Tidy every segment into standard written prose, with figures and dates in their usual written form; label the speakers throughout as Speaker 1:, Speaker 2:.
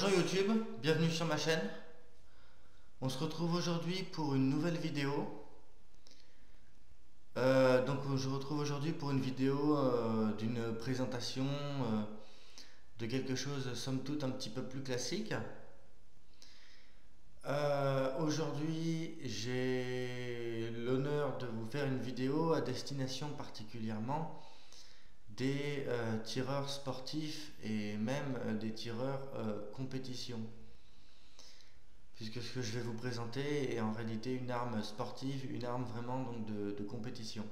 Speaker 1: Bonjour YouTube, bienvenue sur ma chaîne. On se retrouve aujourd'hui pour une nouvelle vidéo. Je retrouve aujourd'hui pour une vidéo d'une présentation de quelque chose somme toute un petit peu plus classique. Aujourd'hui j'ai l'honneur de vous faire une vidéo à destination particulièrement des tireurs sportifs et même des tireurs compétition. Puisque ce que je vais vous présenter est en réalité une arme sportive, une arme vraiment donc de compétition.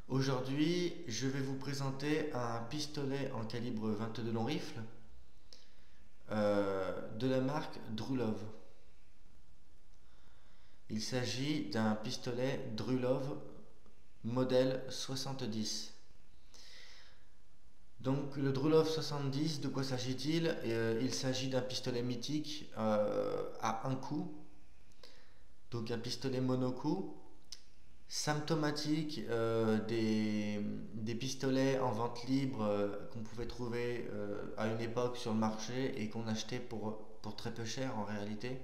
Speaker 1: Aujourd'hui, je vais vous présenter un pistolet en calibre 22 long rifle de la marque Drulov. Il s'agit d'un pistolet Drulov modèle 70. Donc le Drulov 70, de quoi s'agit-il? Il s'agit d'un pistolet mythique à un coup, donc un pistolet monocoup, symptomatique des pistolets en vente libre qu'on pouvait trouver à une époque sur le marché et qu'on achetait pour très peu cher en réalité.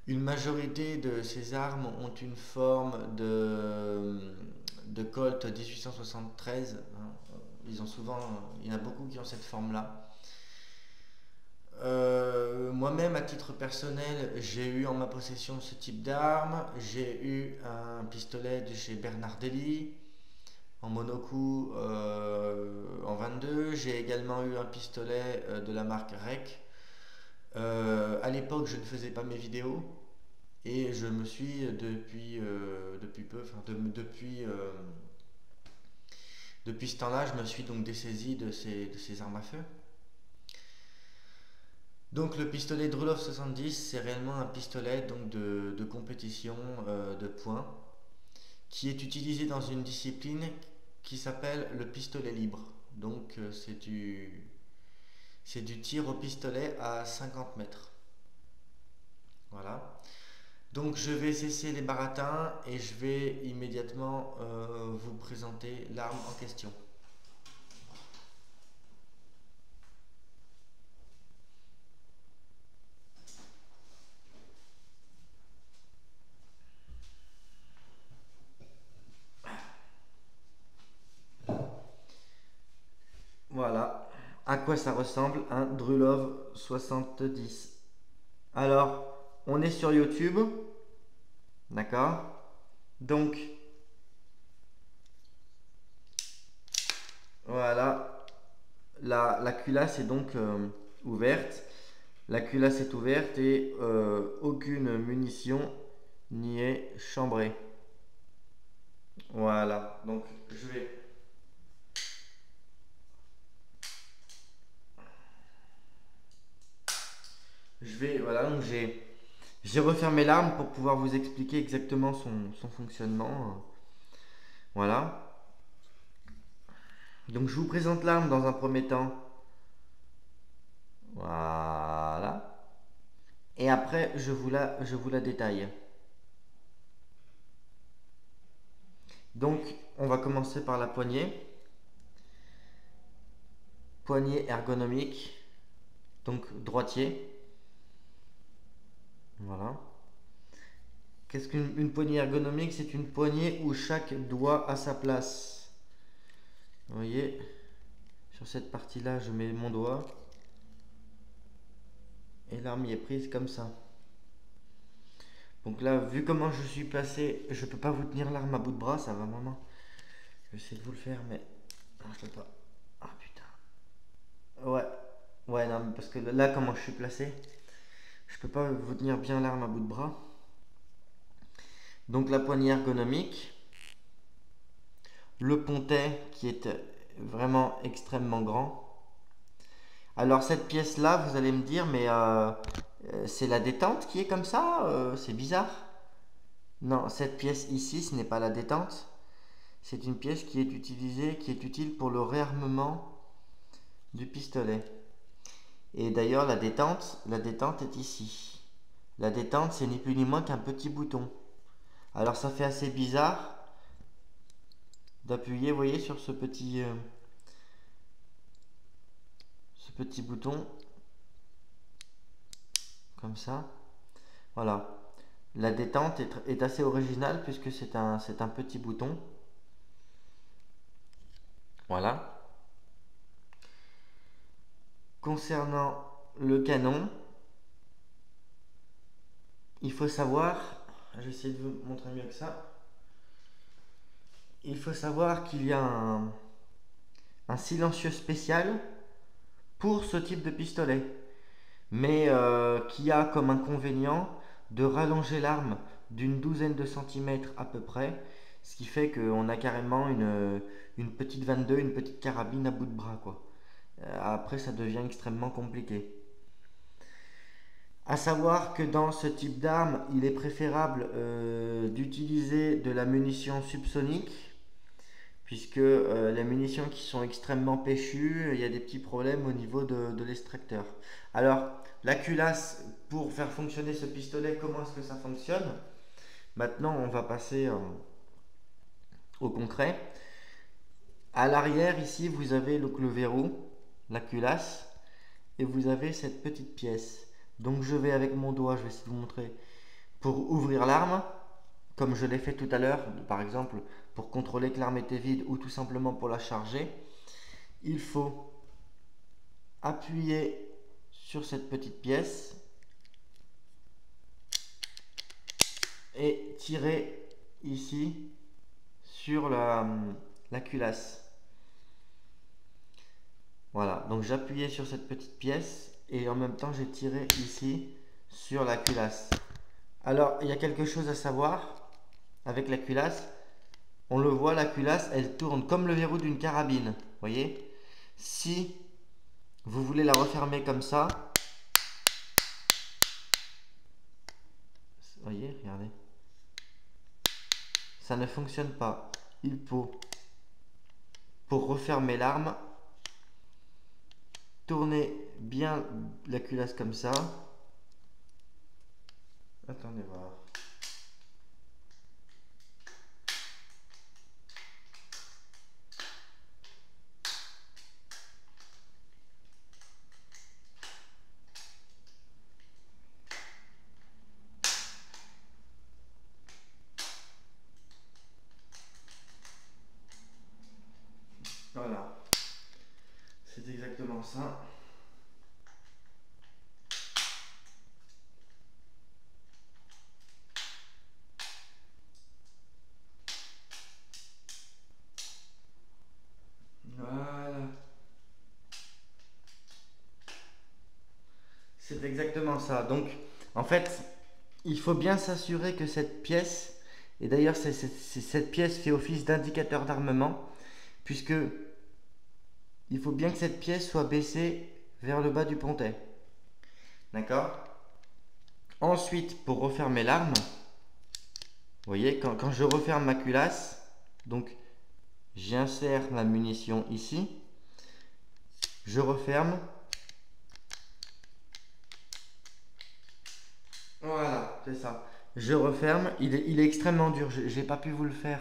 Speaker 1: Une majorité de ces armes ont une forme de Colt 1873. Ils ont souvent, il y en a beaucoup qui ont cette forme-là. Moi-même, à titre personnel, j'ai eu en ma possession ce type d'arme. J'ai eu un pistolet de chez Bernardelli en monocoup en 22. J'ai également eu un pistolet de la marque Rec. À l'époque, je ne faisais pas mes vidéos et je me suis depuis ce temps-là, je me suis donc dessaisi de ces armes à feu. Donc le pistolet Drulov 70, c'est réellement un pistolet donc de compétition de poing qui est utilisé dans une discipline qui s'appelle le pistolet libre. Donc c'est du tir au pistolet à 50 mètres. Voilà. Donc je vais cesser les baratins et je vais immédiatement vous présenter l'arme en question. Voilà à quoi ça ressemble un Drulov 70. Alors, on est sur YouTube, d'accord? Donc, voilà, la culasse est donc ouverte. La culasse est ouverte et aucune munition n'y est chambrée. Voilà, donc voilà, donc j'ai refermé l'arme pour pouvoir vous expliquer exactement son fonctionnement. Voilà. Donc je vous présente l'arme dans un premier temps. Voilà. Et après, je vous la détaille. Donc, on va commencer par la poignée. Poignée ergonomique. Donc, droitier. Voilà. Qu'est-ce qu'une poignée ergonomique? C'est une poignée où chaque doigt a sa place. Vous voyez, sur cette partie-là, je mets mon doigt. Et l'arme y est prise comme ça. Donc là, vu comment je suis placé, je peux pas vous tenir l'arme à bout de bras, ça va vraiment. Je vais essayer de vous le faire, mais non, je peux pas. Ah putain. Ouais, non, parce que là, comment je suis placé, je peux pas vous tenir bien l'arme à bout de bras. Donc la poignée ergonomique, le pontet qui est vraiment extrêmement grand. Alors cette pièce-là, vous allez me dire, mais c'est la détente qui est comme ça, c'est bizarre. Non, cette pièce ici, ce n'est pas la détente. C'est une pièce qui est utilisée, qui est utile pour le réarmement du pistolet. Et d'ailleurs, la détente est ici. La détente, c'est ni plus ni moins qu'un petit bouton. Alors ça fait assez bizarre d'appuyer, vous voyez, sur ce petit bouton. comme ça. Voilà. La détente est assez originale puisque c'est un petit bouton. Voilà. Concernant le canon, il faut savoir, je vais essayer de vous montrer mieux que ça. Il faut savoir qu'il y a un silencieux spécial pour ce type de pistolet, mais qui a comme inconvénient de rallonger l'arme d'une douzaine de centimètres à peu près, ce qui fait qu'on a carrément une petite 22, une petite carabine à bout de bras, quoi. Après, ça devient extrêmement compliqué. À savoir que dans ce type d'arme, il est préférable d'utiliser de la munition subsonique, puisque les munitions qui sont extrêmement péchues, il y a des petits problèmes au niveau de l'extracteur. Alors, la culasse, pour faire fonctionner ce pistolet, comment est-ce que ça fonctionne? Maintenant, on va passer au concret. À l'arrière, ici, vous avez le verrou, la culasse, et vous avez cette petite pièce. Donc, je vais avec mon doigt, je vais essayer de vous montrer, pour ouvrir l'arme, comme je l'ai fait tout à l'heure, par exemple, pour contrôler que l'arme était vide ou tout simplement pour la charger. Il faut appuyer sur cette petite pièce et tirer ici sur la culasse. Voilà, donc j'appuyais sur cette petite pièce et en même temps j'ai tiré ici sur la culasse. Alors il y a quelque chose à savoir avec la culasse. On le voit, la culasse elle tourne comme le verrou d'une carabine. Voyez, si vous voulez la refermer comme ça, voyez, regardez, ça ne fonctionne pas. Il faut, pour refermer l'arme, tourner bien la culasse comme ça. Attendez voir. Voilà, c'est exactement ça. Voilà. C'est exactement ça. Donc, en fait, il faut bien s'assurer que cette pièce, et d'ailleurs cette pièce fait office d'indicateur d'armement, puisque il faut bien que cette pièce soit baissée vers le bas du pontet. D'accord? Ensuite, pour refermer l'arme, vous voyez, quand je referme ma culasse, donc j'insère la munition ici, je referme. Voilà, c'est ça. Je referme, il est extrêmement dur, je n'ai pas pu vous le faire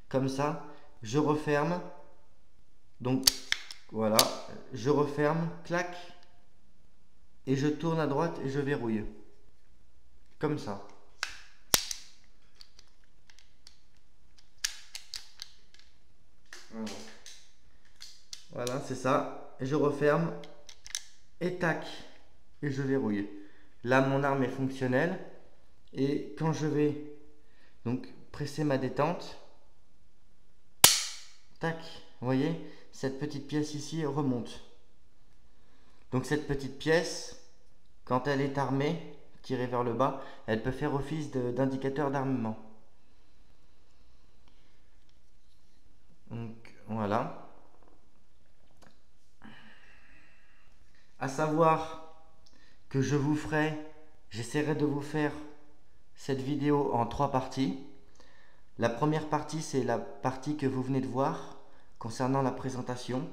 Speaker 1: comme ça. Je referme, donc voilà, je referme, clac, et je tourne à droite et je verrouille. Comme ça. Voilà, voilà, c'est ça. Et je referme, et tac, et je verrouille. Là, mon arme est fonctionnelle. Et quand je vais donc presser ma détente, tac, vous voyez, cette petite pièce ici remonte. Donc cette petite pièce, quand elle est armée, tirée vers le bas, elle peut faire office d'indicateur d'armement. Donc voilà. À savoir que j'essaierai de vous faire cette vidéo en 3 parties. La première partie, c'est la partie que vous venez de voir concernant la présentation.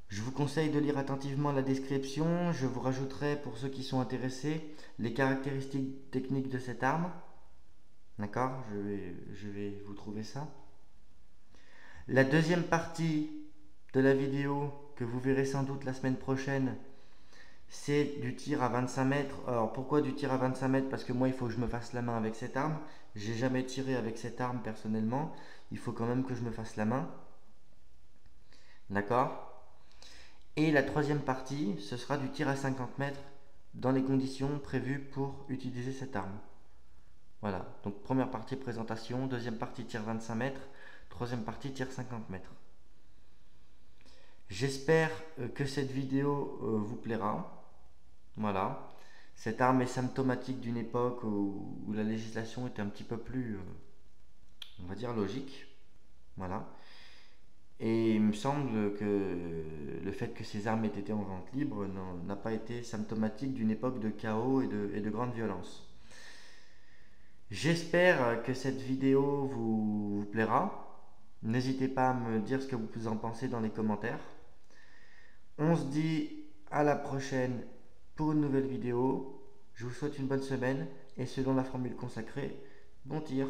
Speaker 1: Je vous conseille de lire attentivement la description. Je vous rajouterai, pour ceux qui sont intéressés, les caractéristiques techniques de cette arme. D'accord? Je vais vous trouver ça. La deuxième partie de la vidéo, que vous verrez sans doute la semaine prochaine, c'est du tir à 25 mètres. Alors pourquoi du tir à 25 mètres? Parce que moi il faut que je me fasse la main avec cette arme. J'ai jamais tiré avec cette arme personnellement. Il faut quand même que je me fasse la main. D'accord? Et la troisième partie, ce sera du tir à 50 mètres dans les conditions prévues pour utiliser cette arme. Voilà, donc première partie présentation, deuxième partie tir 25 mètres, troisième partie tir 50 mètres. J'espère que cette vidéo vous plaira. Voilà. Cette arme est symptomatique d'une époque où la législation était un petit peu plus, on va dire, logique. Voilà. Et il me semble que le fait que ces armes aient été en vente libre n'a pas été symptomatique d'une époque de chaos et de grande violence. J'espère que cette vidéo vous plaira. N'hésitez pas à me dire ce que vous en pensez dans les commentaires. On se dit à la prochaine pour une nouvelle vidéo. Je vous souhaite une bonne semaine et selon la formule consacrée, bon tir.